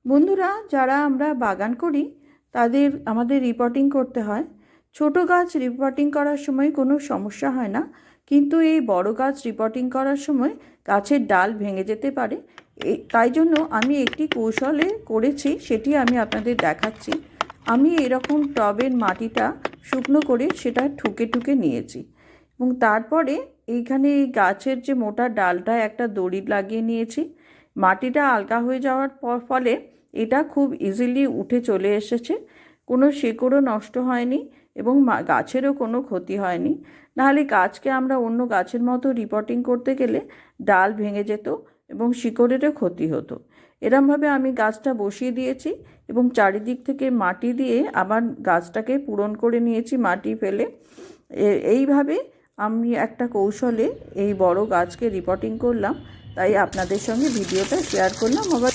বন্ধুরা, যারা আমরা বাগান করি তাদের আমাদের রিপোর্টিং করতে হয়। ছোট গাছ রিপোর্টিং করার সময় কোনো সমস্যা হয় না, কিন্তু এই বড় গাছ রিপোর্টিং করার সময় গাছের ডাল ভেঙে যেতে পারে। তাই জন্য আমি একটি কৌশলে করেছি, সেটি আমি আপনাদের দেখাচ্ছি। আমি এরকম টবের মাটিটা শুকনো করে সেটা ঠুকে ঠুকে নিয়েছি এবং তারপরে এইখানে এই গাছের যে মোটা ডালটা একটা দড়ি লাগিয়ে নিয়েছি। মাটিটা আলগা হয়ে যাওয়ার ফলে এটা খুব ইজিলি উঠে চলে এসেছে, কোনো শেকড়ও নষ্ট হয়নি এবং গাছেরও কোনো ক্ষতি হয়নি। নাহলে গাছকে আমরা অন্য গাছের মতো রিপোর্টিং করতে গেলে ডাল ভেঙে যেত এবং শিকড়েরও ক্ষতি হতো। এরমভাবে আমি গাছটা বসিয়ে দিয়েছি এবং চারিদিক থেকে মাটি দিয়ে আবার গাছটাকে পূরণ করে নিয়েছি মাটি ফেলে। এইভাবে আমি একটা কৌশলে এই বড় গাছকে রিপোর্টিং করলাম, তাই আপনাদের সঙ্গে ভিডিওটা শেয়ার করলাম। আবার